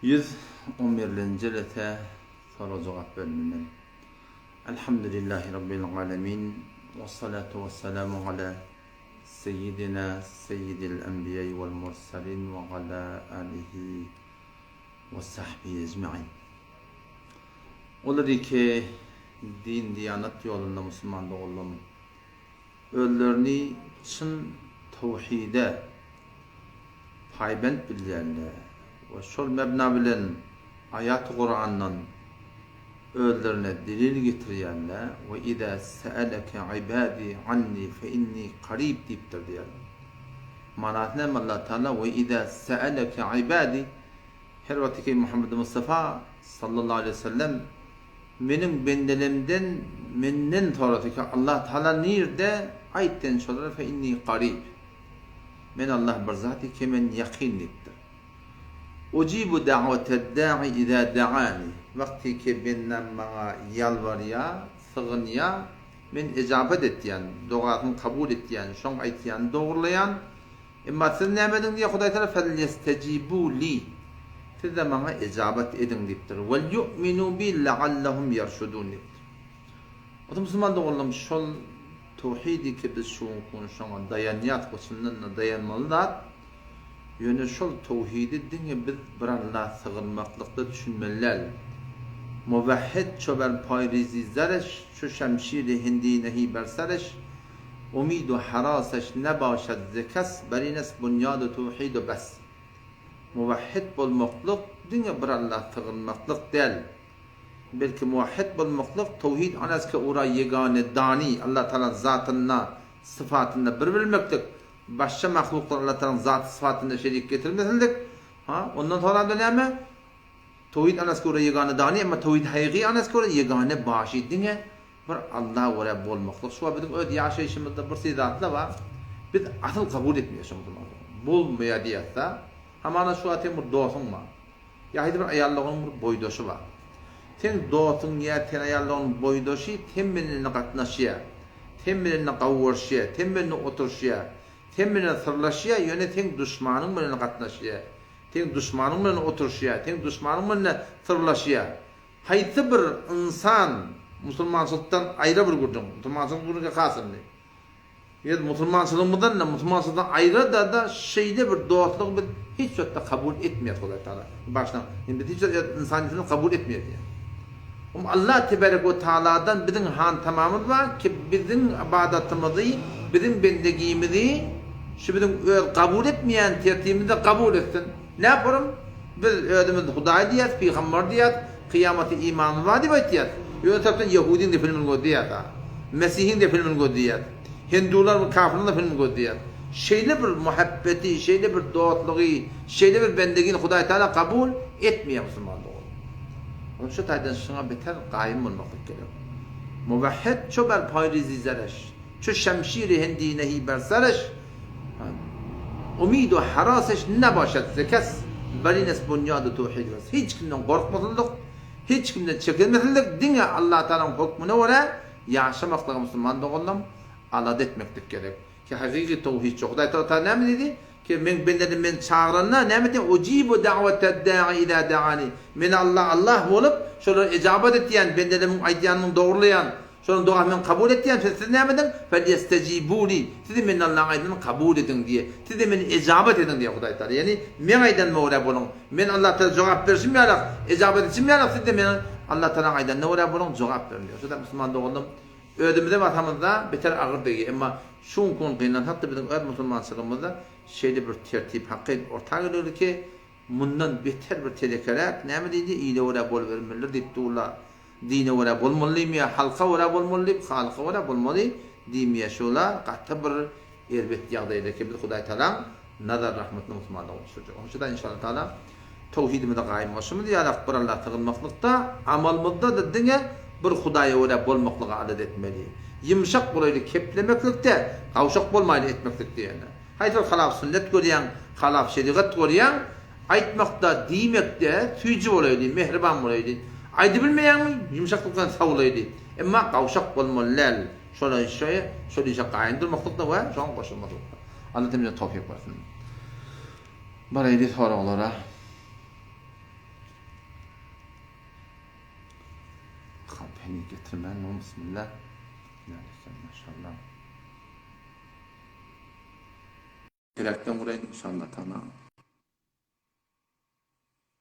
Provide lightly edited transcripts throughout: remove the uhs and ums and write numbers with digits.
111. lete soru cevap bölümünden. Elhamdülillahi Rabbil alemin. Ve salatu ve selamu ala seyyidina seyyidil enbiya'i vel mursalin ve ala alihi ve sahbihi ecma'in. Olur ki din diyanet yolunda Müslüman oğlum öllerini çın tevhide paybent bilýärler ve şol mebna bilen ayat-ı Kur'an'dan öllerine delil getirýärler ve ida sa'alaka ibadi anni fe inni qarib dipdir diýär. Manatne Allah Teala ve ida sa'alaka ibadi her vakti Muhammed Mustafa sallallahu aleyhi ve sellem menin bendelemden mennen toratı ki Allah Teala nirde aytten şolar fe inni qarib. Men Allah bir zati ki men yakinliktir. Ucibu da'vated da'i iza da'ani. Vakti ki benden bana yalvarya, sığınya, men icabet etdiyen, doğatını kabul etdiyen, şoň aytdiyen, doğrulayan, emma siz nämedin diye Hudaý Teala fel yestecibu li. Siz de bana icabet edin dipdir. Vel yu'minu bi la'allahum yerşudun dipdir. O da Müslüman doğrulam şol tevhidi ki biz şu konuşan dayaniyat koşundan dayanmalılar. Yönü şol tevhidi dinge biz bir Allah sığınmaklıkta düşünmeliler. Muvahhid çober payrizi zareş, şu şemşiri hindi nehi bersereş, umidu haraseş nebaşed zekas, berines bunyadu tevhidu bes. Muvahhid bolmaklık dinge bir Allah sığınmaklık değil. Belki muvahhid bolmaklık tevhid anaske ura yegane dani Allah Teala zatına sıfatında bir bilmeklik. Başka mahluklar Allah Teala zat sıfatında şerik getirmesinlik. Ondan sonra da näme? Tevhid anaske ura yegane dani ama tevhid haqiqi anaske ura yegane başı dinge bir Allah ura bolmaklık. Şu bizim öd yaşayışımızda bir sizatla var. Biz asıl kabul etmiyoruz bunu. Bolmaya diyatsa hamana şu atem bir dostun var. Ya bir ayarlığın bir boydoşu var. Sen doğutun ya ten ayarlığın boydoşu tembenine katnaşıya, tembenine kavurşıya, tembenine oturşıya, tembenine sırlaşıya, yöne ten düşmanın benine katnaşıya, ten düşmanın benine oturşuya, ten düşmanın benine sırlaşıya. Hayti bir insan Müslümançılıktan ayrı bir gurdun, Müslümançılıktan kasımlı. Ya Müslümançılığımızdan da Müslümançılıktan ayrı da şeyde bir doğutluk bir hiç yokta kabul etmiyor Hudaý Teala. Baştan, şimdi hiç insaniyetini kabul etmiyor diye. Allah Tebarek ve Teala'dan bizim han tamamı var ki bizim ibadetimizi, bizim bendegimizi şu bizim kabul etmeyen tertibimizi kabul etsin. Ne yaparım? Biz ödümüz Hudaý diyet, Peygamber diyet, kıyameti imanı var diyet. Yönetirken Yahudin de filmin go diyet. Mesih'in de filmin go diyet. Hindular ve kafirler de filmin go diyet. Şeyle bir muhabbeti, şeyle bir doğatlığı, şeyle bir bendegini Hudaý Teala kabul etmiyor Müslümanlar. Şu taydan şuna beter qaim olmaklık gerek. Muvahhid çober payrizi zareş, şu şemşiri hindi nehi bersareş, umidu haraseş ne başet zekas, berines bunyadu tevhid vas. Hiç kimden korkmasınlık, hiç kimden çekinmesizlik, dinle Allah Teala'nın hükmüne göre yaşamakla Müslüman doğulam alat etmeklik gerek. Ki hakiki tevhid çok. Hudaý Teala ne dedi? Ki men çağıranna nemete ucibu da'vated da'i ila da'ani. Men Allah olup şolar icabet etdiyen bendelerin aytdiyanını doğrulayan, şonun duasını kabul etdiyen siz nemeden fel yestecibuni. Siz men Allah'ın aytdiyanını kabul edin diye. Siz de men icabet edin diye Hudaý Teala. Yani men aydan mevla bolun. Men Allah Teala cevap versin mi alaq? İcabet etsin mi alaq? Siz de men Allah Teala aydan mevla bolun cevap verin diyor. Şurada Müslüman doğuldum. Ödümüzde vatanımızda beter ağır değil ama şun konudan hatta bizim öd Müslümançılığımızda şeyde bir tertip hakkı ortaya geliyor ki bundan beter bir telekelek ne mi dedi iyile ora bol vermeliler deyip durlar dine ora bolmalı mı halka ora bolmalı halka ora bolmalı dimiye şola qatta bir elbet yağdaydı ki biz Hudaý Teala nazar rahmetli Müslümanlar oluşturacak. Onun için inşallah Teala tevhidimizde qaim olsun diye bir Allah tığınmaklıkta amalımızda da dine bir Hudaýa ora bolmaklygy adat etmeli. Yumşak bolayly keplemeklikde, gawşak bolmaýly etmeklikde ýa-ni. Haýdyr halaf sünnet görýän, halaf şeriat görýän, aýtmakda, diýmekde süýji bolayly, mehriban bolayly. Aýdy bilmeýärmi? Yumşaklykdan sawlaýly. Emma gawşak bolmalylar. Şola şeýe, şol işe gaýındyrmakda we şoň goşulmakda. Allah temizde tawfik bersin. Baraýdy soralara. Beni getirmen, bismillah. Maşallah. Gerekten buraya inşallah tamam.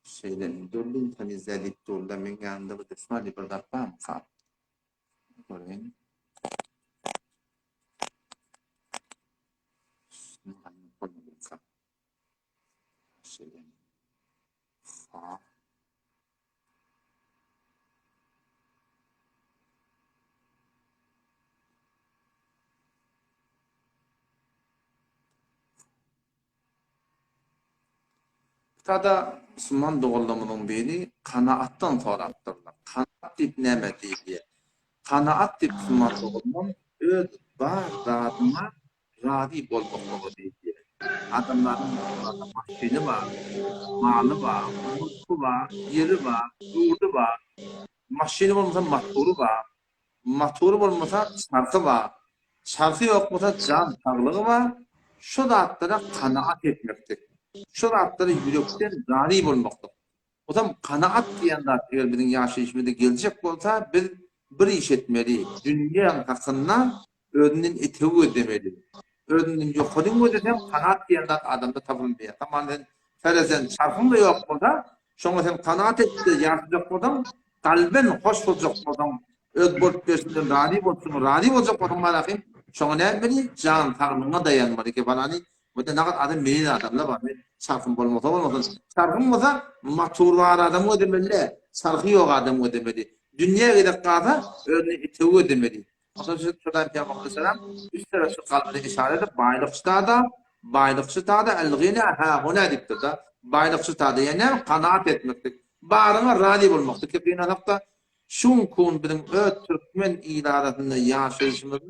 Şeyden, dördün temizledik, dörde min yanında bu desmali bir dakika mı kal? Göreyim. Şeyden, fa. Tada Müslüman doğullumunun biri kanaattan sorattırlar. Kanaat dip neme diye. Kanaat dip Müslüman doğullumun öz var rahatıma radi bolmaklığı diye. Adamların maşini var, malı var, mutlu var, yeri var, yurdu var. Maşini olmasa motoru var. Motoru olmasa şarkı var. Şarkı yokmasa can sağlığı var. Şu zatlara kanaat etmektir. Şu zatlara yürekten radi olmaktir. O zaman kanaat diyen zat eğer bizim yaşayışımızda gelecek olsa bir iş etmeli. Dünya hakkında önünün eteği ödemeli. Önünün yokulun ödesem kanaat diyen zat adamda tapılmıyor. Tamamen ferezen şarkın da yok olsa şuna sen kanaat etti yaşayacak olsan kalben hoş olacak olsan öz bort versin radi olacak olsan malakim şuna ne etmeli? Can tanrına dayanmalı ki falan. Bu da ne kadar adam meyin adamla var. Şarkın olmasa sarkın matur var adam ödemeli. Sarkı yok adam ödemeli. Dünya gidip kalsa örneğin iteği ödemeli. Aslında şuradan Peygamber Aleyhisselam üst tarafı kalbine işaret edip baylıkçı da el-gina ha huna diptir da baylıkçı da yani kanaat etmektir. Bağrına radi olmaktır. Ki bir nokta şun kun bizim Türkmen idaratında yaşayışımız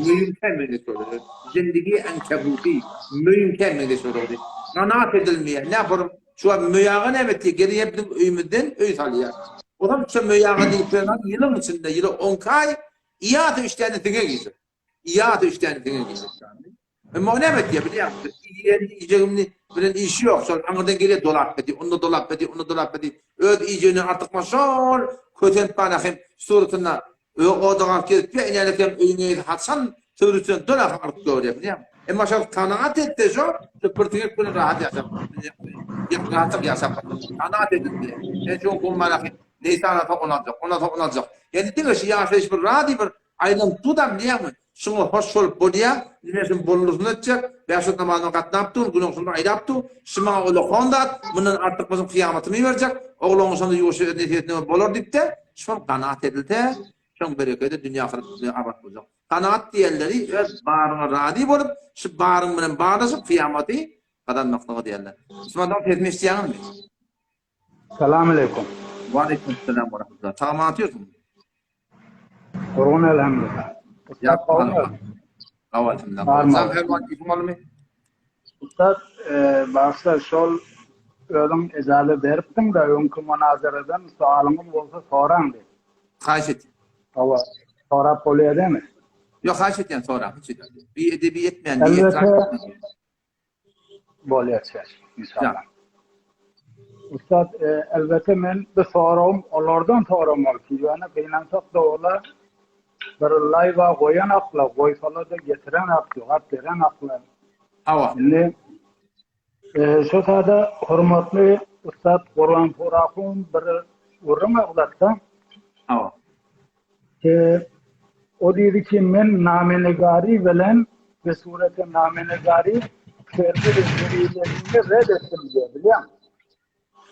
mümkün mi söyledi. Zindagi enkebuti mümkün mi söyledi. Kanaat edilmeye ne yaparım? Şu an müyağı ne etti? Geriye bizim öyümüzden öy salıyor. O zaman şu müyağı deyip yılın içinde, yılı 10 ay iade işlerini tine giyecek. İade işlerini tine giyecek. Ama o ne etti? Biliyor musun? İyicemini bilen işi yok. Sonra anırdan geriye dolap etti. Onu dolap etti. Öd iyiceni artık maşal kötent banakım suratına o da gelip bir ilerleyen öyüne hatsan sürüsün dolap artık görüyor. Biliyor musun? Ama şu kanaat etti şu pırtık bunu rahat yaşam. Rahatlık yaşam. Kanaat edin diye. Ne çok kummalak neyse olacak. Yani diyor ki yaşayış bir rahat bir aydan tutam diye mi? Şunu hoş ol bodia, dimesin bollusunu edecek. Beşik namazını katnaptın, günahsını aydaptı. Şıma oğlu kondat, bunun artık bizim kıyametini verecek. Oğlunun sonunda yoksa niyetine bolur deyip de şunu kanaat edildi. Şunu bereketi dünya ahiretine abat olacak. Kanaat diyenleri öz bağrına radi bolup, şu bağrının bağdaşı kıyameti kazanmaktadır diyenler. Müslümandan tezme isteyen mi? Selamünaleyküm. Ve aleykümselam ve rahmetullah. Tamam atıyorsun. Korun elhamdülillah. Ya Ustad kavmi. Kavaltimden. Var mı? Sen her vakit ifmalı mı? Ustad başta şol ölüm icazı beriptin da önkü münazaradan sualınız olsa soran dedi. Kaç et. Hava sorap oluyor değil mi? Yok kaç et yani sonra. Bir edebi etmeyen. Elbette bolacak inşallah. Ya. Ustad elbette men bir sorum onlardan sorum var ki yani beynansak da ola bir layva koyan akla koysalar da getiren akla veren akla. Hava. Şimdi şu sırada hürmetli Ustad Kur'an Furakun bir uğrum evlatta Hava. o dedi ki men namenegari bilen ve surete namenegari ferdi verilerini reddettim diye biliyor musun?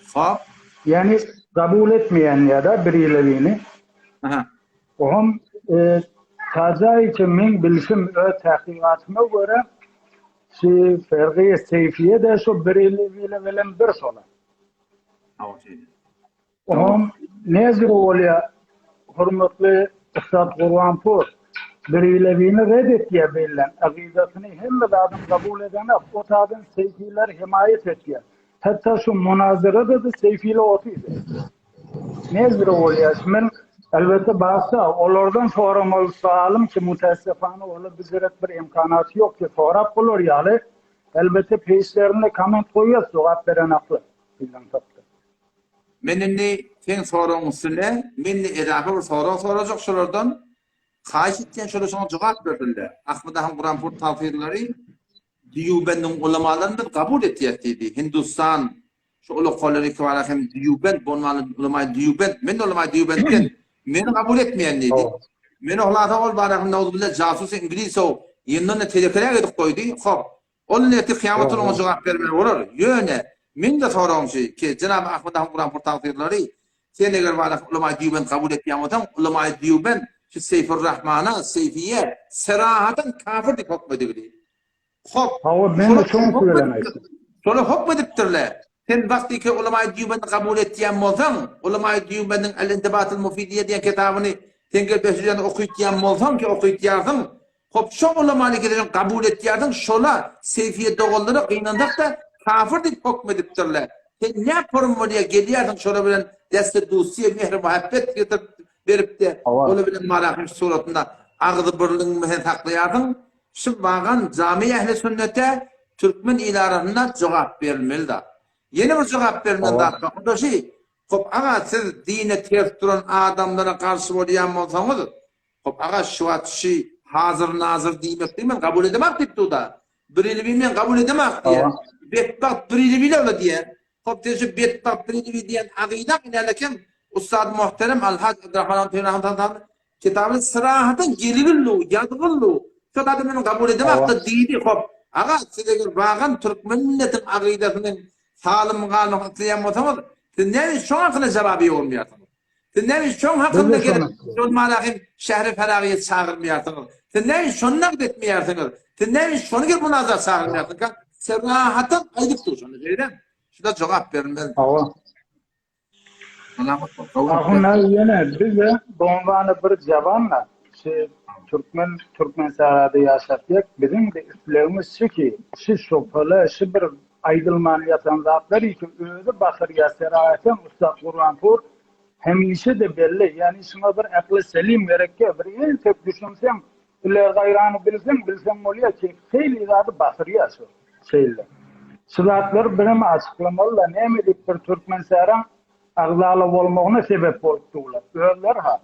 Fa. Yani kabul etmeyen ya da birilerini Aha. ohum taza ki men bilişim ö tahkimatıma göre ki ferdi seyfiye de şu birilerini bilen bir sola. Hava şeydi. Ohum nezir oluyor hürmetli Ustad Kur'anpur birilerini reddet diye verilen akidesini hem de adam kabul edene o tabi'in seyfiler himayet ediyor. Hatta şu münazarada da seyfiyle otuydu. Nezir oluyor. Şimdi elbette bazı onlardan sormalı sualım ki müteessifane ola biziret bir imkanatı yok ki sorap bulur yani. Elbette peşlerinde comment koyuyor cevap veren aklı. menini sen soruňysyne, menni edafa bir soruň sorajak şolardan haýyş etýän şolar şoňa jogap berdiler. Ahmad Kur'an pur tafsirleri Diyubend'in ulamalarını kabul etýärdi. Hindistan şu ulaqalary kibara hem Diyubend bolmaly ulama Diyubend, men ulama Diyubend'den meni kabul etmeýändi. Meni oglata ol barakyn nawz billah jasus İngiliz o ýenden telekelek edip goýdy. Hop. Ol neti kıyamet olunca jogap bermeli bolar. Ýöne men de soraňşy ki Cenab-ı Ahmad Kur'an pur tafsirleri sen eger barak ulama Diyubend kabul etýän bolsaň ulama Diyubend şu Seyfur Rahmana, Seyfiye serahaten kafir diýip hukm edildi. Hop. Hawa ben de çok söylemek. Şola hukm edipdirler. Sen wagtyki ulama Diyubend kabul etýän bolsaň, ulama Diyubend'in El-İntibat-ı Mufidiyye diýen kitabyny sen gelip beşirden okuyýan bolsaň ki okuyýardyň. Hop şo ulamalygyny kabul etýärdiň, şola Seyfiye dogallary gynandak da kafir diýip hukm edipdirler. Sen ne formulya gelýärdiň şola bilen deste dossiýe mehr muhabbet getirip beripdi. Ola bilen marahim suratynda agdy birligiň mehen taklaýardyň. Şu bagan cami ehli sünnete Türkmen ilarasında cevap verilmeli da. Yeni bir cevap verilmeli da. O da şey, hop ağa siz dine ters duran adamlara karşı olayan olsanız, hop ağa şu atışı hazır nazır demek değil mi? Kabul edemek deyip o da. Bir ilmiyle kabul edemek diye. Betbat bir ilmiyle öyle diye. Hop diye betbat bir ilmiyle diyen akida ilerlerken Ustad muhterem Al-Hacı Abdurrahman Teyrahan kitabı sırahatın gelirli, yadgınlı. Şu da men kabul edemek da dini hop. Ağa size bagan Türk milletin akidatının salim galyny ýa bolsaňyz, näme şoň hakyna jababy bolmaýarsyňyz. Näme şoň hakyna gelip şoň malahim şähri feragiýe çagyrmaýarsyňyz. Näme şoňa etmeýärsiňiz. Näme şoňa gelip munazara çagyrmaýarsyňyz. Serahatan aýdyp durýan diýen. Şuda jogap berilmeli. Hawa. Ahuna yine bize bonvanı bir jabanla Türkmen sarayda yaşatyak. Bizim de üstlerimiz şu ki, şu sopalı, şu bir aydılman yatan zatları ki özü bakırya serayetin Ustad Kur'an pur hemişe de belli. Yani şuna bir aklı selim gerekke. Bir en çok düşünsem, iler gayranı bilsem oluyor ki hayli zatı bakırya şu şeyle. Şu zatlar benim açıklamalı ne emedik bir Türkmen saran ağzalı olmağına sebep oldular. Öller ha.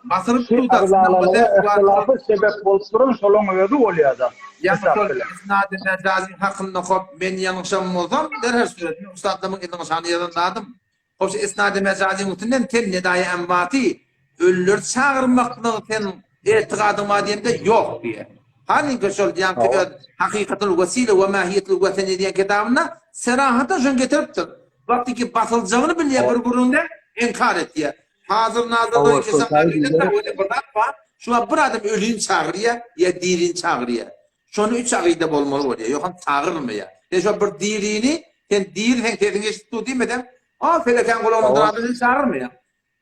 Basırıp ihtilafı sebep bolsuran şolun ödü oluyor da. İsnad-ı Mecazi hakkında hop ben yanlışam bolsam derhal suretini ustadlamın edin şaniyeden dadım. Hop İsnad-ı Mecazi muhtemelen ten nedai envati ölülür çağırmaklığı ten etiqadıma diyende yok diye. Hani köşol diyen hakikatul vesile ve mahiyetul vatani diyen kitabına serahata şun getiriptir. Vakti ki batılacağını bilye bir inkar et diye. Hazır nazırlığı kesinlikle öyle bırakma. Şu an bir adam ölüyün çağırıyor ya dirin çağırıyor. Şunu üç akide bolmalı oluyor. Yok çağırmıyor. Şu bir dirini sen dir sen tedin eşitliği demeden feleken kulağının durabını çağırmıyor.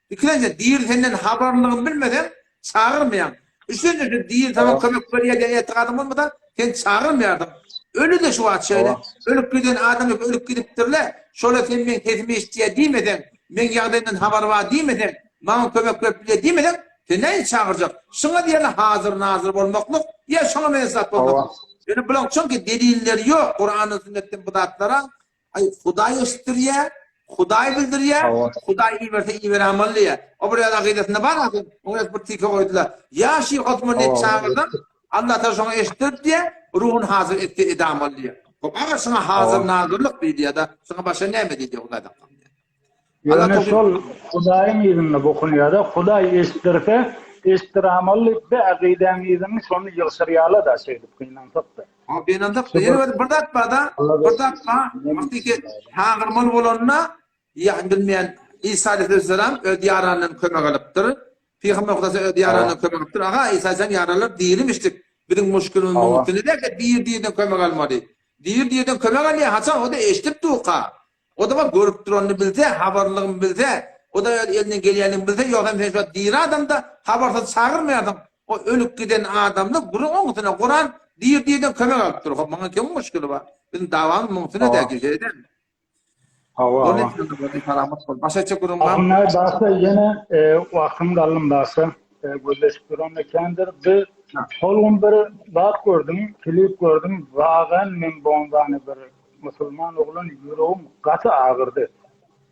İkinci dir senden haberliğini bilmeden çağırmıyor. Üçüncü dir tamam kömek veriyor diye etiqadım olmadan sen çağırmıyordun. Ölü de şu an şöyle. Ölüp giden adam yok ölüp gidiptirler. Şöyle sen ben tezimi eşitliğe demeden men ýagdaýyndan habar bar diýmeden, maňa kömek berip diýmeden, sen näme çağırjak? Şoňa diýen hazır nazır bolmaklyk, ýa şoňa mensat bolmak. Ýöne bilen çünki deliller ýok Kur'an-ı sünnetden bu zatlara. Ay Hudaý eşitdirýär, Hudaý bildirýär, Hudaý iýerse amallyýar. O bir ýa-da bar adı, oňa bir tike goýdular. Ýa şi Osman net çağırdan, Allah ta şoňa eşitdirdi, ruhun hazır etdi edamallyýar. Hop agar şoňa hazır nazırlyk diýdi da, şoňa başa näme diýdi Hudaýdan? Yani sol Hudaýyň ýerinde bu konuda Hudaý eşitdirse eşitiramally we agydäň ýerinde şonu ýylşyrýarlar da şeýdip kynansak da. Benandak ýene bir dat barda, bir dat wagtyki hagyrmaly bolanyna ýa bilmeýän İsa aleyhisselam öz ýaranyň kömek alypdyr. Peýgamber Hudaýa öz ýaranyň kömek alypdyr. Aga İsa sen ýaralar diýilmişdik. Biriň muşkylyn mümkünide diýirden kömek almady. Diýirden kömek alýar, haçan o da eşitip duqa. O da görüp duranını bilse, haberliğini bilse, o da elinden gelýänini bilse, yok hem sen dir adam da habarsız çağırmaýardyň. O ölüp giden adamda oňusyna Kur'an diýirden kömek alyp dur. Maňa kim muşkyly bar? Bizim dawam mümküne däki şeyden. Hawa. Başa kurum var. Onlar bahsa yine vakım galım bahsa gözleşip duran mekandır. Bir solun bir bak gördüm, klip gördüm. Vağan men bondanı bir Müslüman oğlan yüreğim katı ağırdı.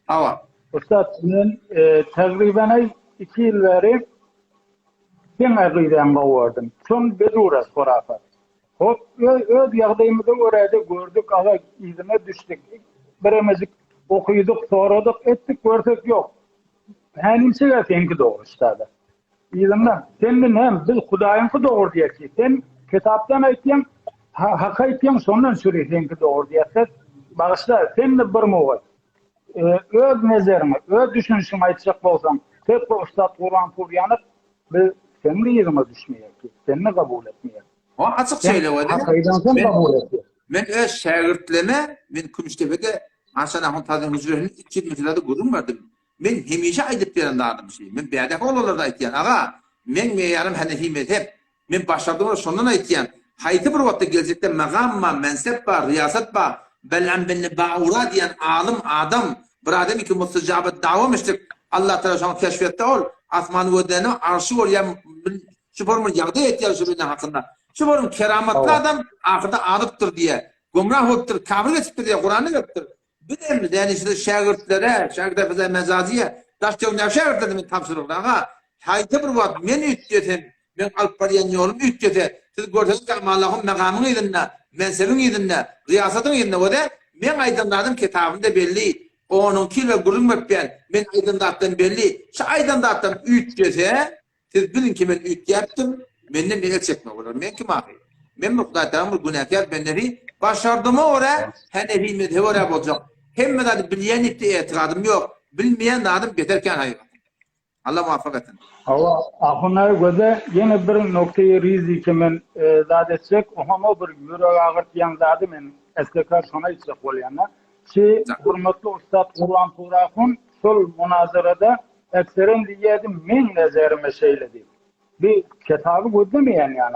Hava. Ustad men tagriban 2 yıl beri ben aqidem bağırdım. Son beduras korafat. Hop öz yağdayımda orada gördük, aga izine düştük. Birimiz okuyorduk, soradık, ettik, gördük yok. Hänimse senki doğru ustad. İzimden, senin hem biz Hudayınki doğru diyecek. Sen kitaptan aytyan, hak aytyan sondan sürü senki doğru diyecek. Bağışla, sen de bir muğaz. Öz nezerimi, öz düşünüşümü aytacak bolsam, tek bu Ustad Gurbanpur yanıp, biz senin de yerine düşmeyek ki, seni kabul etmeyek. O açık söylüyor. Hakaydan kabul etmeyek. Men öz şagirdleme, men Kümüştepe'de Hasan Ahun Tazın huzurlarının 2 metrede gurun verdim. Men hemişe aydıp veren dağdım şey. Men beyadek oğlalarda aytyan. Ağa, men meyyarım Hanefi mezhep. Men başladığımda sondan aytyan. Hayti bir vakitte gelecekte maqam var, mensep var, riyasat var. Bellen benni ba'ura diyen alim adam. Bir adam ki mustajabet davam ettik. Allah Teala şunu keşfette ol. Asman ve deni arşı ol. Yani şu formun yağda ihtiyacı benim hakkında. Şu formun kerametli adam ahirde alıptır diye. Gumrah oluptır, kafir geçiptir diye Kur'an'ı yaptır. Bir de yani işte şagirdlere, şagirdlere mezaziye, taş çöğünden şagirdlerimin tapsırıqlarına hayti bir vaat men ütgetim, men alıp bariyen yolum ütgete. Siz görseniz ki Allah'ın mekamın idinle, mensebin idinle, riyasatın idinle o da men aydınladım kitabında belli. Onun kilo gurun öpken, men aydınlattım belli. Şu aydınlattım ütgete, siz bilin ki men üt yaptım, menden neler çekme olur. Men kim ağır? Men muhtaçlarım günahkar benleri başardığımı oraya, Hanefi mezhebi oraya olacak. Hem de bilen itikadım yok. Bilmeyen de adım beterken hayır. Allah muvaffak etsin. Ama ahunlar göze yine bir noktayı rizi ki men zat etsek, ama bir yürek ağırtyan zadı men eskeka sona içsek olayana. Ki hürmetli Ustad Gurbanpur Ahun sol münazarada ekseren diyedim men nezerime şeyledi. Bir kitabı gözlemeyen yani.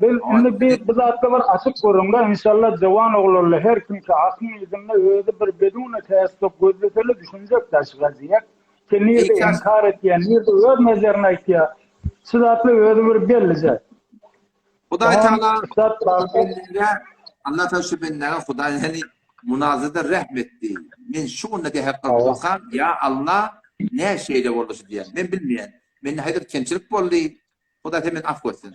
Ben şimdi bir zatta var açık korumda inşallah cavan oğullarla her kim ki aklın izimle öyle bir bedune teessüp gözleteli düşünecek taşıyacak. Ki neyde inkar ettiyen, neyde öz mezarına ihtiyaç. Sıdatlı öyle bir bellice. Huday Teala Allah Teala şüphenlere Huday yani münazırda rahmetti. Men şu ne de hakkı olsam ya Allah ne şeyle oldu diye. Ben bilmeyen. Men hayır kençilik oldu. Huday Teala affetsin.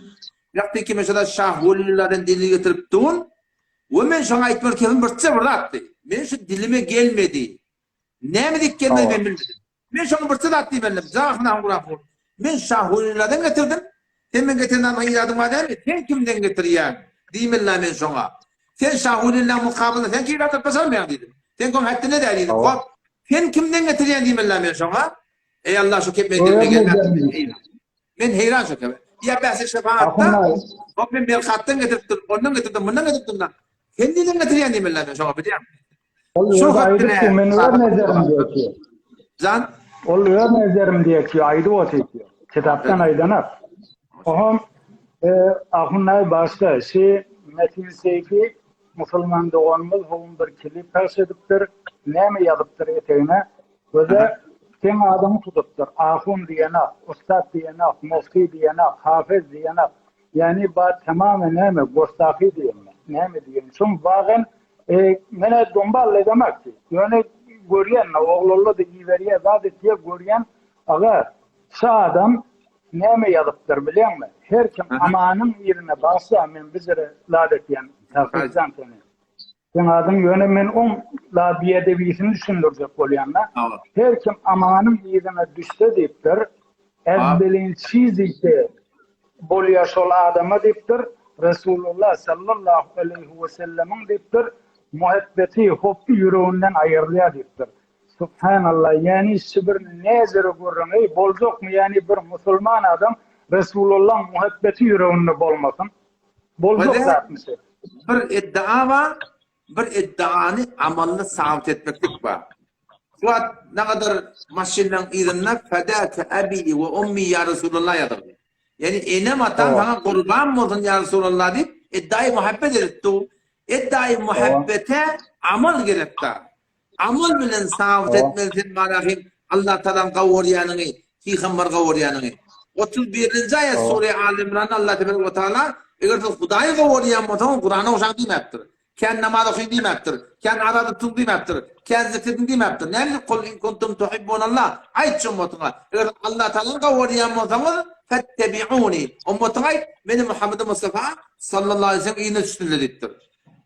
Yaptı ki mesela Şahvelilerin dilini getirip tuğun ve men şuna aytmır kelim bir çıvırlattı. Men şu dilime gelmedi. Ne mi dik gelmedi ben bilmedim. Men şunu bir çıvırlattı benimle. Zahına Gurbanpur. Men Şahvelilerden getirdim. Sen ben getirden ayıradım var değil mi? Sen kimden getiriyorsun? Diyeyim men şuna. Sen Şahveliler mukabılda sen ki iradat basarmayan dedim. Sen kom hatta ne dedim? Sen kimden getiriyorsun diyeyim men şuna. Ey Allah şu kepme dilime gelmedi. Men heyran şu kepme. Ya ben size şefaatta, o ben bir kattan getirdim, ondan getirdim, bundan getirdim lan. Kendinden getiriyen değil mi lan? Şuna biliyor musun? Şu hakkında menüler nezerim diyor ki. Can? Oluyor nezerim diyor ki, aydı o çekiyor. Kitaptan aydanap. Ohum, ahunlar başta, Metin Seyfi, Müslüman doğanımız, onun bir kilip pers ediptir, ne mi yazıptır eteğine, ve de sen adamı tutuptur. Ahun diyenak, ustad diyenak, mufti diyenak, hafız diyenak. Yani tamamen ne mi? Gostaki diyenak. Ne mi diyenak? Çünkü bazen mene domballe demek ki. Yani görüyen, oğlulu da iyi veriye zaten diye görüyen, aga şu adam ne mi yazıptır biliyor musun? Her kim amanın yerine basya men bizlere ladet yani. Tafizden seni. Sen adın yönemin on la bir edebiyesini düşündürecek olayanlar. Her kim amanın yerine düşse deyiptir. Bilinçsiz ise bol yaşol adama deyiptir. Resulullah sallallahu aleyhi ve sellem'in deyiptir. Muhabbeti, hubbi yüreğinden ayırlıya deyiptir. Subhanallah yani bir nezere görün. Bolcuk mu yani bir Müslüman adam Resulullah muhabbeti yüreğinde bolmasın. Bolcuk zatmışı. Bir iddia var. Bir iddianı amalını sabit etmeklik var. Suat ne kadar maşinlen izinle fedâke ebi ve ummi ya Resulullah yadır. Yani enem atan bana kurban mı olsun ya Resulullah deyip iddiayı muhabbet edetti. İddiayı muhabbete amal gerekti. Amal bilen sabit etmelisin marahim Allah Teala'nın kavuryanını, Peygamber kavuryanını. 31. ayet Sure-i Al-İmran Allah Teala eğer Hudayı kavuryan mı tamam Kur'an'a uşak demektir. Ken namaz okuyun demektir. Ken arada tut demektir. Ken zikredin demektir. Ne kul in kuntum tuhibbunallah. Ayet ummatuğa. Eğer Allah Teala'nın kavriyan olsanız fettebi'uni. Ummatuğa beni Muhammed Mustafa sallallahu aleyhi ve sellem iyine sünnettir.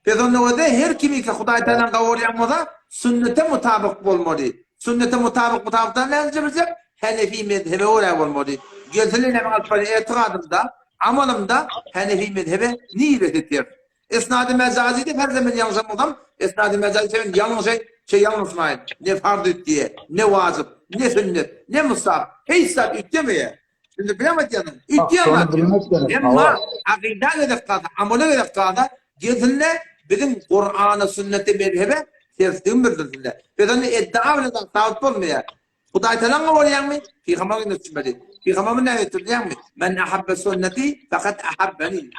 Peygamber her kimi ki Huday Teala'nın kavriyan olsa sünnete mutabık olmalı. Sünnete mutabıktan ne yapacak? Hanefi mezhebe oraya olmalı. Geltilen hemen alfani etikadımda, amalımda Hanefi mezhebe nimet ettir. Esnad-ı mecazide her zaman yanlış adam. Esnad-ı mecazide yanlış yanlışmayın. Ne farz ettiği, ne vacip, ne sünnet, ne musab. Hiç saat ütlemeye. Şimdi bilemet yanım. Ütleyemez. Ama akidâ edip kaldı, amele edip kaldı. Geltilen bizim Kur'an'ı, sünneti mezhebe tersliğin bildirdiler. Bedeni iddia bile tağut olmaya. Huday Teala'nın kavriyan mı? Peygamber'in üstünmedi. Peygamber'in ne ettirdiyan mı? Men ahabbe sünneti fakat ahabbeni.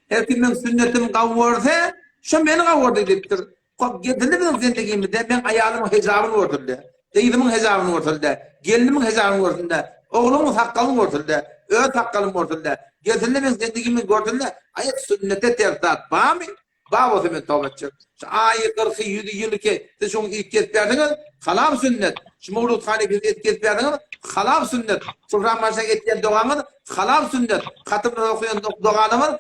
Her kimin sünnetim kavursa, şu beni kavurdu deyiptir. Getirdi bizim zindegimde, ben ayağımın hecabını ortada. Deyidimin hecabını ortada. Gelinimin hecabını ortada. Oğlumun sakkalını ortada. Öğüt sakkalını ortada. Getirdi bizim zindegimin ortada. Ayet sünnete tertat. Bağ mı? Bağ olsa ben tövbe edeceğim. Ayı 40 100 yıllık siz şunu ilk kez verdiniz. Halam sünnet. Şu Mevlud Han'ı ilk kez verdiniz. Halam sünnet. Şu Ramazan'a gittiğin doğamız halam sünnet. Katımda okuyan doğanımız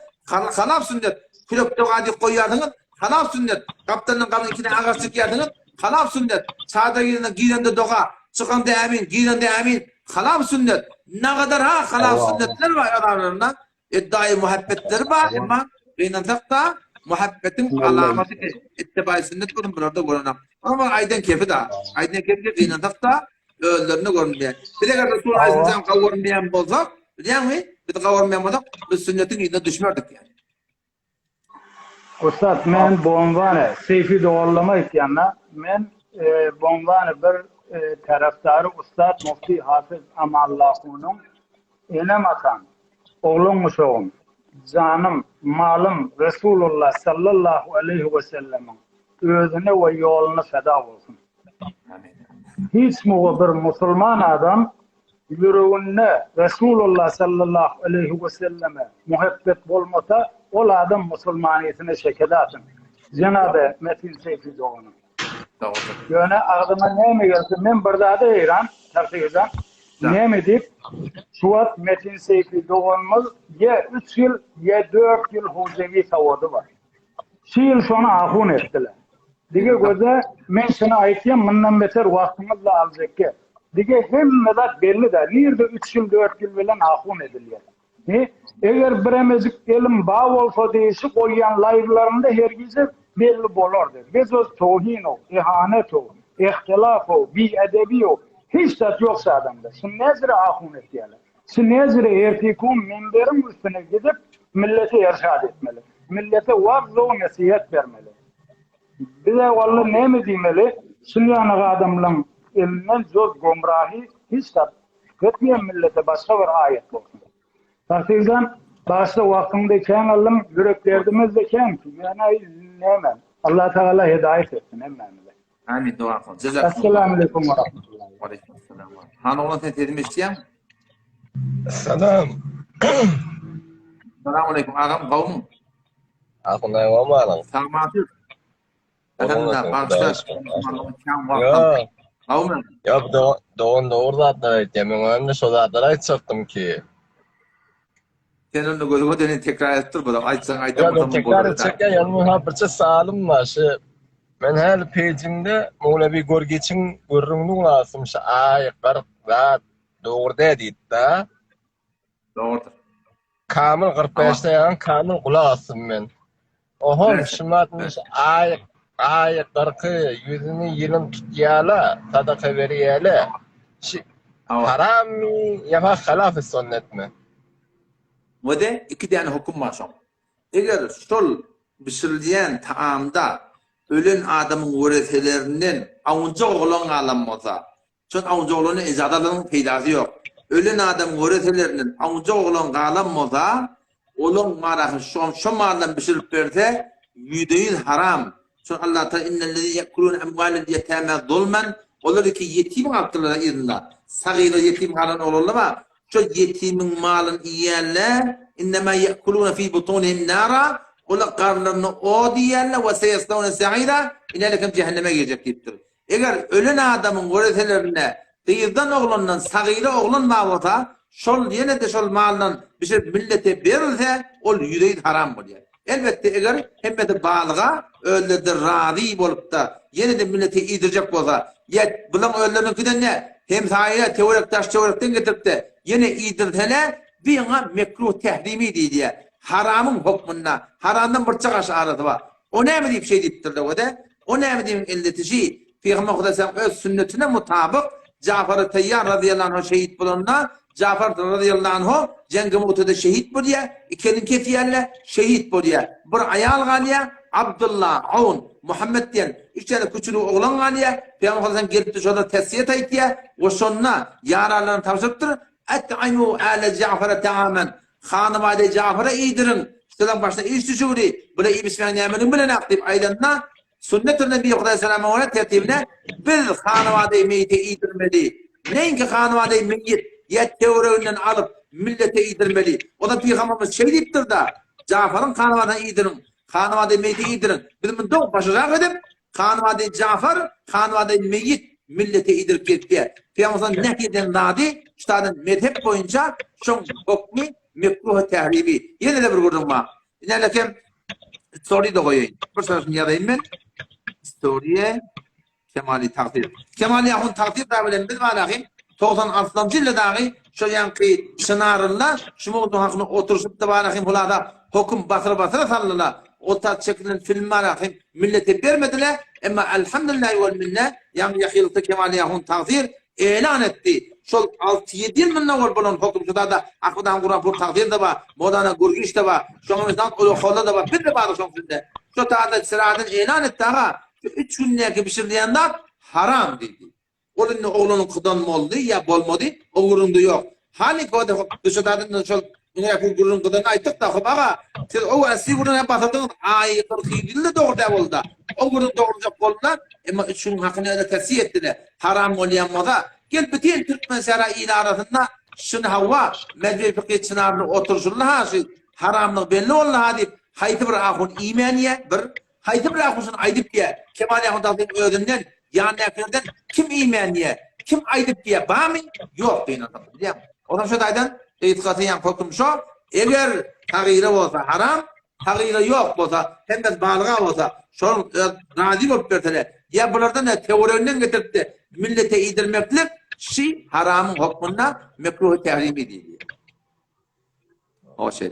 halam sünnet. Külüp doğadı koyardınız. Halam sünnet. Kaptanın kanın içine ağaç çıkardınız. Halam sünnet. Sağda giyende doğa. Çıkanda emin. Giyende emin. Halam sünnet. Ne kadar halam sünnetler var adamlarında. İddiayı muhabbetleri var ama beynantakta muhabbetin alamatı ittibai sünnet görün burada görünüm. Ama aydan kefi da. Aydan kefi de inandıkta öldürünü görünmeyen. Bir de Resul Aleyhisselam kavurmayan bolsak, biliyor musun? Biz kavurmayan bolsak, biz sünnetin yine düşmerdik yani. Ustad, men bonvane, seyfi doğrulama ihtiyanla, men bonvane bir taraftarı Ustad Mufti Hafız Amallahu'nun enematan, oğlum uşağım, canım, malım Resulullah sallallahu aleyhi ve sellem'in özüne ve yoluna feda olsun. Hiç mi bir Müslüman adam yüreğinde Resulullah sallallahu aleyhi ve selleme muhabbet olmasa o adam Müslümaniyetine şekedatın. Cenab-ı Metin Seyfi Doğan'ın. Yani ağzıma ne mi geldi? Ben burada da İran, tartışıdan. Ne mi deyip Suat Metin Seyfi Doğan'ımız ya 3 yıl ya 4 yıl huzevi savadı var. 2 yıl sonra ahun ettiler. Dige göze men sana aytayım bundan beter vaktimizle alacak ki. Dige hem medat belli de nerede 3 yıl 4 yıl bilen ahun ediliyor. Eğer biremezik elim bağ olsa deyişi koyan live'larında herkese belli bolordu. Biz o tohin o, ihanet o, ihtilaf o, bi-edebi o. Hiç tat yoksa adamda. Şimdi nezire ahun ettiler. Şimdi nezire ertikun minberin üstüne gidip millete irşad etmeli. Millete vaaz ve nasihat vermeli. Bize vallahi ne mi demeli? Şimdi adamların elinden zor gomrahi hiç tat etmeyen millete başka bir ayet olsun. Takdirden başta vaktindeyken Allah'ım yüreklerdimizdeyken ki yani neymen. Allah Teala hidayet etsin emmeniyle. Amin dua kıl. Esselamu aleyküm ve rahmetullah. Aleykümselam. Hanı olan tehdit isteyem? Selam. Selamun aleyküm. Ağam kavmum. Aklına olmadan. Sağmatır. Efendim, bağışlar. Ya. Kavmum. Ya doğun doğru zatlar aytıyor. Ben önümde şu zatlar aytacaktım ki. Sen onu gözüme dönün tekrar ettir bu da. Aytsan Ya aytamadım. ben tekrar edecek ya yanımda birçe salim var. Ben her pejimde Mevlevi Gorgeç'in görünümünü lazım. Ay, kırk zat doğru dedi de. Doğrudur. Kamil 45'te yan kamil kulak asım ben. Ohom şımatmış ay 40'ı yüzünü yılın tutuyala, sadaka veriyala. Haram mı ya da halaf-ı sünnet mi? Bu da iki tane hukum var son. Eğer sol pişirilen taamda ölen adamın varislerinin avunca oğlan alanmasa, çünkü avunca oğlanın icadalının peydası yok. Ölen adamın varislerinin avunca oğlan alanmasa, onun marahı şu maldan pişirip verse, %100 haram. Çünkü Allah Teala innellezî yekulûne emvâlel yetâmâ zulmen, olur ki yetim altırlar izinde. Sagîr yetim kalan olurlar ama şu yetimin malın yiyenler innemâ yekulûne fî butûnihim nâra, Ola karnlarını o diyenle ve seyestavne sa'ira inelekem cehenneme girecek deyiptir. Eğer ölen adamın öğretelerine kıyırdan oğlanla sağıyla oğlan mağvata şol yine de şol mağlan bir şey millete verirse ol yüreği haram oluyor. Elbette eğer hemmeti bağlığa öyle de razı olup da yine de millete idirecek olsa yet bulan öğlerinkiden ne hem sahaya teorik taş teorikten getirip de yine idirtene bir yana mekruh tehrimi diye haramın hukmunna haramdan bırçak aşağıda var. O ne mi deyip şey deyiptir de o da o ne mi deyip illetişi Peygamber Kudüs'ün öz sünnetine mutabık Cafer-ı Teyyar radıyallahu anh şehit bulunna Cafer radıyallahu anh cengi muhtada şehit bu diye ikelin kefiyerle şehit bu diye bir ayal ganiye Abdullah, Aun, Muhammed diyen üç tane küçülü oğlan ganiye Peygamber Kudüs'ün gelip de şurada tesiyet ait diye o sonuna yararlarını tavsıptır et'imu ale Cafer'e teamen hanımade Cafer'e iyidirin İşte başta iş düşürü böyle iyi bismillahirrahmanirrahim bile nakdip aydanına sünnet-ü Nebi Aleyhisselam'a ona tertibine bir hanımade-i meyyite iyidirmeli. Neyinki hanımade-i meyyit ya teoriğinden alıp millete iyidirmeli. O da Peygamberimiz şey deyiptir da Cafer'ın hanımade-i iyidirin. Hanımade-i meyyite iyidirin. Bizim doğu başırak edip hanımade-i Cafer, hanımade-i meyyit millete iyidirip gitti. Peygamberimiz nehyeden nadi üstadın mezhep boyunca şun hukmi mekruh tehribi. Yine de bir gördüm var. İnelekem soruyu da koyayım. Bir sorusunu yazayım ben. Suriye Kemali takdir. Kemali Yahun takdir davilen bir malahim 96 yılda dahi şu yankı şınarınla şu mevzu hakkında oturuşup da malahim hulada hukum basıra sallala o tat çekilen film malahim millete vermediler ama elhamdülillahi vel minne yani yakıltı Kemali Yahun takdir ilan etti. Şu 6-7 yıl mı ne var bunun hukumcuda da akıdan kuran bu takdir de var modana gurgiş de var şu anımızdan ulu da var bir de var şu taada sıradan ilan etti ama 3 günlük bir şey diyenler haram dedi. Oğlunun kıdan mı oldu ya bolmadı, oğlunda yok. Hani kodu dışarıdan şol ne gururun kıdan aytık da baba. Siz o asli gururun basatın ay 47 yılda doğru da oldu. O gururun doğuracak oldular ama üçün hakkını öyle tesih ettiler. Haram olyanmada gel bütün Türkmen sarayı arasında şunu hava medve fıkhi çınarlı oturuşunla haşi haramlık belli oldu hadi. Haydi bir ahun imaniye bir haydi bırakmışsın aydıp diye Kemal Yahudal'ın ödünden yani yakınından kim iman diye kim aydıp diye bağ mı? Yok deyin adam. O zaman şu daydan itikatı yan korkum şu eğer tağire olsa haram tağire yok olsa hem de bağlığa olsa şu razı olup verseler ya bunlardan da teorinden getirip de millete iyidirmeklik şey haramın hukmunda mekruh tehrimi değil. O şey.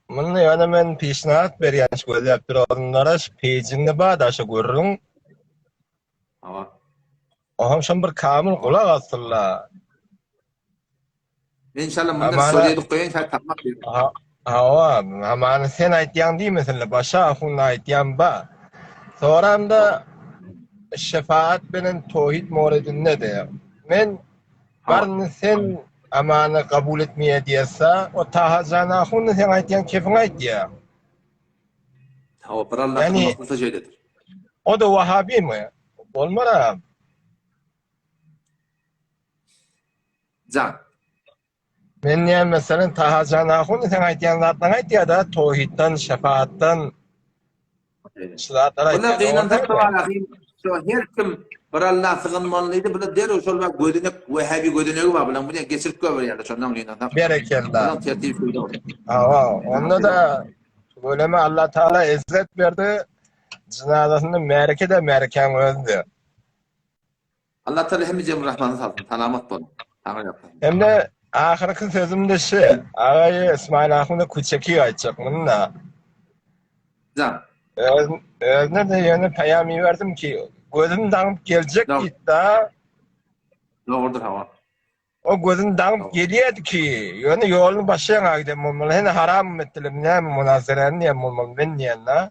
Bunu yani ben pişnaat berýän gözläp duranlara pejinde bada şu görürüm. Ama Aham şon bir kamil kulak asırlar. İnşallah bundan söyledik koyun sen tapmak değil. Ama sen aytýan diýi mesela başa ahun aytýan ba. Soramda şefaat bilen tauhid muradinde de. Men barny sen amanı kabul etmeye diyese o tahazana ahun sen aytýan kefin aytýa. Hava para Allah'ın nasılsa şeydedir. O da Vahabi mi? Olmara. Can. Men ne mesela tahazana ahun sen aytýan zatdan aytýa da tauhiddan, şefaatdan şulatlar Bunlar aytýan. kıyınandak da var. Şu her kim bir Allah sığınmanlıydı. Burada der o şol bak gödünek Vahabi gödünek var. Bunlar buraya geçirip koyver yani. Şundan kıyınandak. Berekellah. Bunlar tertip koydu. Onda da böyle Allah Teala izzet verdi. Cenazasında merke de merken öldü. Allah Teala hemicem rahmanı salsın. Talamat bunu. Tamam yapalım. Hem de ahirki sözümde şey, ağayı İsmail Ahmet'e küçeki açacak bununla. Can. Özne de yani peyami verdim ki, gözüm dağıp gelecek Tamam. iddia, Doğrudur hava. o gözüm dağıp geliyordu ki, yani yolun başına gidem olmalı, hani haram mettilim, ne mi münazeren, ne mi olmalı, ben niyen la?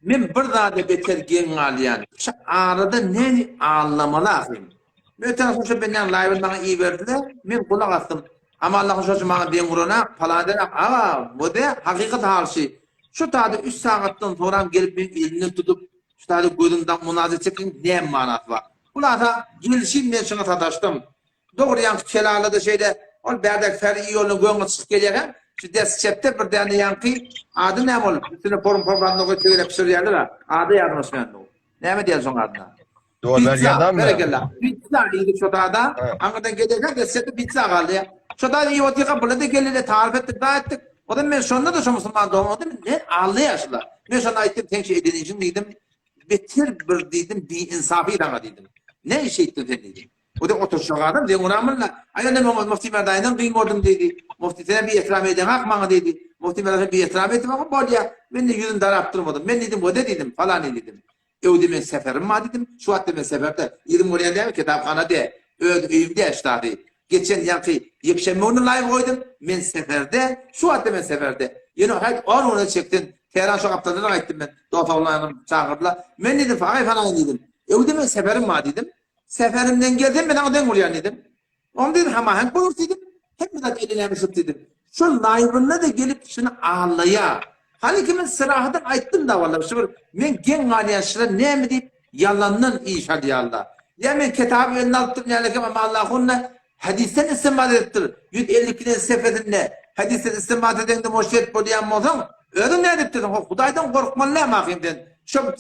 Men bir daha da beter gen alyan. Şu arada ne anlamalı ahim. Öten şu benden live bana iyi verdiler. Men kulak astım. Ama Allah'ın şu bana ben vuruna falan der. Bu da hakikat halsi. Şu tadı 3 saattan sonra gelip benim elini tutup şu tadı gözümden münazara çekin ne manası var. Bunlarda gelişim ben şuna sataştım. Doğru yankı kelala da şeyde o berdak fer iyi yolunu göğüne çıkıp gelirken Şu desçepte bir tane yankı adı ne ol? Üstüne programda koyuyor pişiriyorlar ha. Adı yazmışman o. Ne mi diyorsun adına? Doğru Pizza, belgeden mi? berekella. Pizza iyiydi şu da. Ha. Ankara'dan giderken desçepte pizza kaldı ya. Şu da iyi otuya kabul edip gelirle tarif ettik, daha ettik. O da ben sonunda da şu Müslüman doğmadı mı? Ne ağlayasılar. Ben sana ettim, tenşi edinişim dedim. Betir bir dedim, bir insafı idana dedim. Ne iş ettin sen dedim. O da oturuşu adam dedi, ona amınla. Aynen de Mufti Merday'dan kıymordum dedi. Mufti sana bir ikram edin, hak bana dedi. Mufti Merday'dan bir ikram ettim ama bol ya. Ben de yüzünü daraptırmadım. Ben dedim, o da dedim, falan dedim. Evde ben seferim ma dedim. Şu hatta ben seferde. Yedim oraya değil mi? Kitapxana de. Evimde işte dedi. Geçen yankı yekşenme onu live koydum. Ben seferde. Şu hatta ben seferde. Yine hayır onu çektin. Tehran şu kaptanına gittim ben. Doğatavlanım çağırdılar. Ben dedim falan dedim. Evde ben seferim ma dedim. Seferimden geldim ben oradan oraya dedim. Onu dedim ama hangi boyut dedim. Hep mi de eline dedim. Şu live'ına da gelip şunu ağlaya. Halbuki ben sırahadan ayttım da vallahi. Şu men gen galiyaşlar ne mi deyip yalandan iş hadi Allah. Ya men kitabı önüne alttım yani ama Allah'ınla hadisten istinbat ettir. 152'den sefedinde hadisten istinbat eden de moşet bodiyan olsan öyle ne edip dedim. Hudaydan korkman ne mahimden. Şu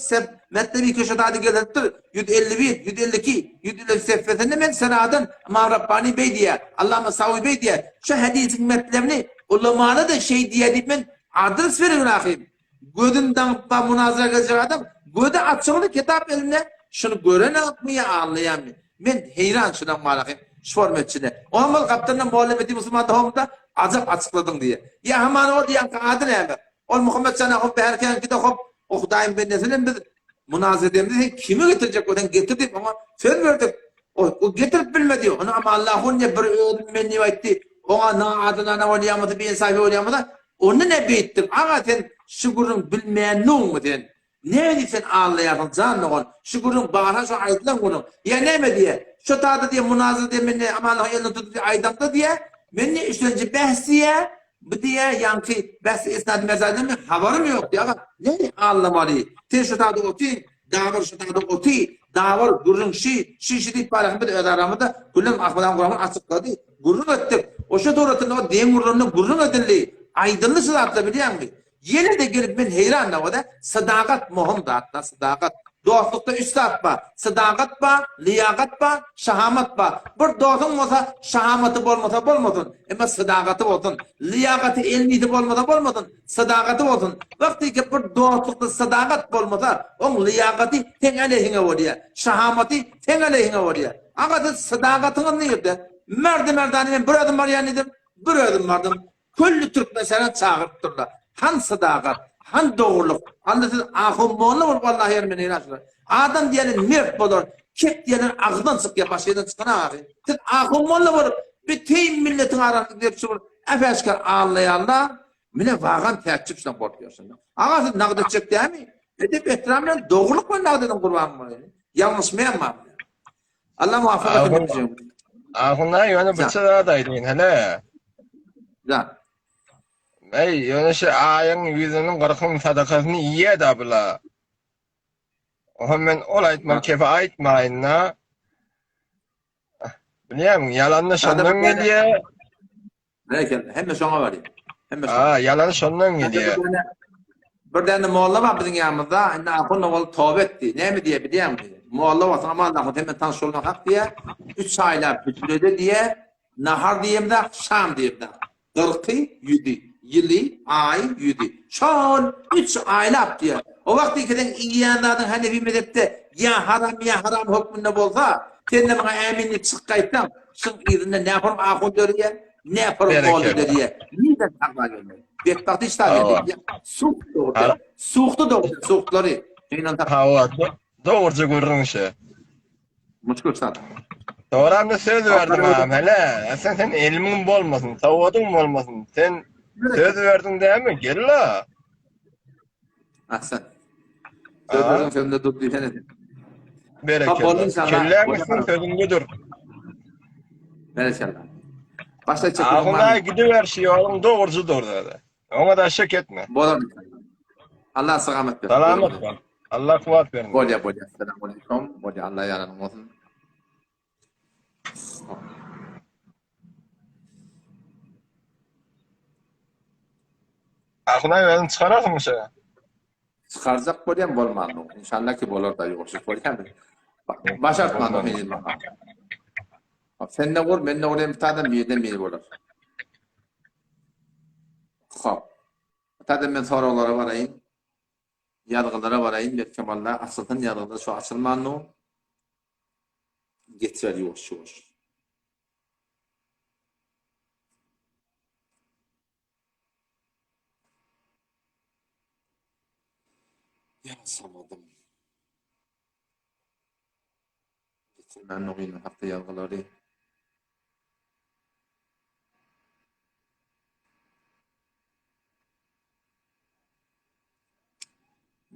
metnebi köşede hadi gelirtir. 151, 152, 153 sefedinde men sırahadan ama Rabbani Bey diye, Allame Savi Bey diye şu hadisin metlebini ulemana da şey diye deyip men adres verin akıyım. Gödünden münazara gelecek adam, gödü açığını kitap eline, şunu gören atmaya anlayamıyor. Ben heyran şuna malakayım, şformetçine. O amal kaptanına muhalefeti Müslüman doğumda azap açıkladın diye. Ya hemen o diyen adı ne hemen? O Muhammed sana hop beherken ki de hop, okudayım ben nesinin biz münazara edeyim kimi getirecek odan getirdik ama söz verdik. O getirip bilmedi. Onu ama Allah'ın ne bir öğüdüm beni etti. Ona na adına na oluyamadı, bir insafi oluyamadı. Onu ne beyittin? Ama sen şükürün bilmeyen ne olmadın? Ne diysen ağlayasın canlı ol. Şükürün bağıra şu aydılan bunu. Ya ne mi diye? Şu tadı diye münazır diye beni ama Allah'ın elini tutup aydamda diye. Beni işlence behsiye bu diye yankı behsi isnadı mezarında mı? Haberim yok diye. Ne ağlamalı? Sen şu tadı otu, davır şu tadı otu, davır gurun şi deyip bağırın bir de öderamında kullum akmadan kuramın açıkladı. Gurun ettik. O şu doğrultunda o diyen gurununu gurun edildi. Aydınlı sıratla biliyor musun? Yine de gelip ben heyranla o da sadakat muhim da hatta sadakat. Dostlukta üstad var. Sadakat var, liyakat var, şahamat var. Bir dostun olsa şahamatı bolmasın. Ama sadakatı olsun. Liyakatı elmiydi bolmasın. Sadakatı olsun. Vakti ki bir dostlukta sadakat bolmasa onun liyakati ten aleyhine oluyor. Şahamatı ten aleyhine oluyor. Ama da sadakatını neydi? Merdane ben bir adım var yani dedim. Bir adım vardım. Küllü Türk mesela çağırıp durdular. Han sadakat, han doğruluk. Anladın ahım moğlu olur vallahi yermeni inançlar. Adam diyenin mert bulur. Kek diyenin ağzından çıkıyor başlaydan çıkana abi. Sen ahım moğlu olur. Bütün milletin arasında hepsi olur. Efesker ağlayanlar. Mine vagan tercihçiden korkuyorsun. Ama sen nağda çek değil mi? Edip ehtiramla doğruluk var nağdadan kurban mı? Yanlış mı yapma? Allah muvaffak etsin. Ahunlar yönü bıçağı hele. Ya. Ey yönü şu ayın yüzünün kırkın sadakasını yiye da bula. O hemen olaytma kefe aytmayın la. Biliyor musun? Yalanını şondan geliyor. Belki hem de şuna var ya. Hem de şuna. Yalanı şondan geliyor. Bir tane mualla var bizim yanımızda. Indi akınla ol tövbe etti. Ne mi diye biliyor musun? Mualla var ama Allah'ın hemen tanış olmak hak diye. 3 aylar bütülüde diye. Nahar diyeyim de Şam diyeyim de. 40'ı yüdü. Yılı, ay, yüdü. Şon 3 aylar diye. O vakti ki iyi yanlardan Hanefi mezhepte ya haram hükmünde bolsa sen de bana eminlik çıkaytlam. Şın yerinde ne yaparım akıl dörüye, ne yaparım oğlu dörüye. Neden takma gelmiyor? Bektahtı işte geldi. Soğuktu doğru. Soğukları. Hava doğruca görürün şey. Muşkul sana. Doğru hamle söz verdim ağam hele. Sen ilmin bolmasın, savadın bolmasın. Sen söz verdin değil mi? Gel la. Ahsen. Söz verdin sözünde dur diye ne? Bereketle. Kellemişsin sözünde dur. Bereketle. Başta çekin. Ağına gidiver şey oğlum doğrucu doğru dedi. Ona da şek etme. Bolam. Allah selamet versin. Selamet ver. Allah kuvvet verin. Bolya. Selamun aleyküm. Bolya Allah yararım olsun. Akına ben çıkarasın şey. Çıkaracak bolýan bolmaly. İnşallah ki bolar da ýok. Bolýan. Başartmadı henüz bana. Sen de vur, ben de oraya bir tane bir yerden biri bolar. Hop. Tadım ben sorulara varayım. Yargılara varayım. Bir kemallar asıltın yargıda şu açılmanı getirer yoş. Yazamadım. Getirmen oyunu hafta yargıları.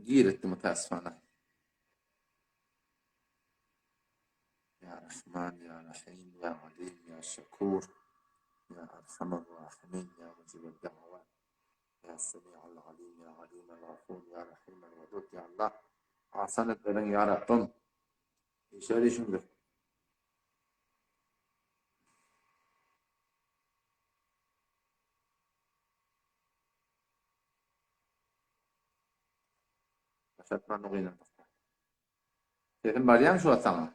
Gir etti müteessifane. Ya Rahman, Ya Rahim, Ya Alim, Ya Şakur, Ya Erhamer Rahimin, Ya Mucibel Da'vat, Ya Semi'al Alim, Ya Alim el-Gafur, Ya Rahim el-Vedud, Ya Allah. Hasanet veren Ya Rabbim. İşare şimdi. Başlatman oyunu. Senin bariyan şu atama.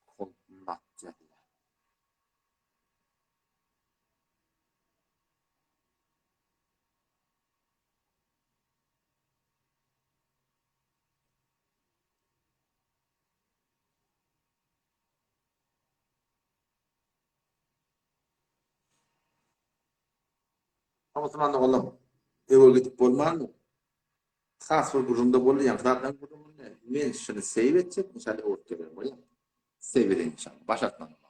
Konmak cehil. Ama zaman oğlum. Eve gidip bolman mı? Has bir durumda bolýan. Zaten durumda men şunu save edecek, inşallah ort gelir bolýan. Save edin inşallah. Başlatma.